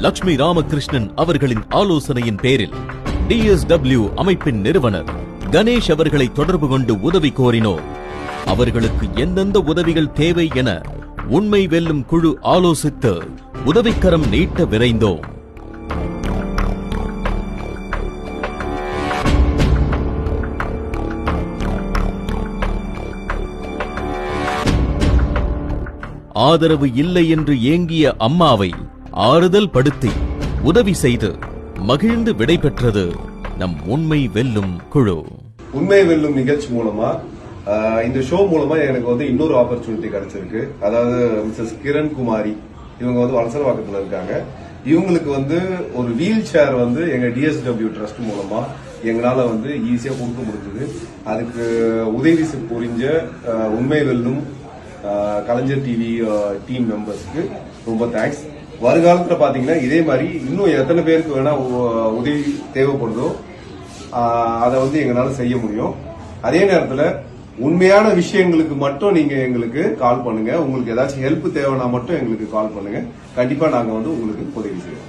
லட்சுமி ராமகிருஷ்ணன் அவர்களின் ஆலோசனையின் பேரில் DSW அமைப்பின் நிறுவனர் கணேஷ் அவர்களை தொடர்பு கொண்டு உதவி கோரினோம். அவர்களுக்கு எந்தெந்த உதவிகள் தேவை என உண்மை வெல்லும் குழு ஆலோசித்து உதவிக்கரம் நீட்ட விரைந்தோம். ஆதரவு இல்லை என்று ஏங்கிய அம்மாவை ஆறுதல் படுத்தி உதவி செய்து மகிழ்ந்து விடைபெற்றது நம் உண்மை வெல்லும் குழு. உண்மை வெல்லும் நிகழ்ச்சி மூலமா இந்த ஷோ மூலமா எனக்கு வந்து இன்னொரு ஆப்பர்ச்சுனிட்டி கிடைச்சிருக்கு. அதாவது மிஸ்ஸஸ் கிரண் குமாரி இவங்க வந்து வலசரவாக்கத்துல இருக்காங்க. இவங்களுக்கு வந்து ஒரு வீல் சேர் வந்து எங்க DSW ட்ரஸ்ட் மூலமா எங்களால வந்து ஈஸியா கொடுக்க முடிஞ்சது. அதுக்கு உதவி புரிஞ்ச உண்மை வெல்லும் கலைஞர் டிவி டீம் மெம்பர்ஸ்க்கு ரொம்ப தேங்க்ஸ். வருகாலத்துல பாத்தீங்கன்னா இதே மாதிரி இன்னும் எத்தனை பேருக்கு வேணா உதவி தேவைப்படுதோ அதை வந்து எங்களால செய்ய முடியும். அதே நேரத்துல உண்மையான விஷயங்களுக்கு மட்டும் நீங்க எங்களுக்கு கால் பண்ணுங்க. உங்களுக்கு ஏதாச்சும் ஹெல்ப் தேவைன்னா மட்டும் எங்களுக்கு கால் பண்ணுங்க. கண்டிப்பா நாங்க வந்து உங்களுக்கு உதவி செய்வோம்.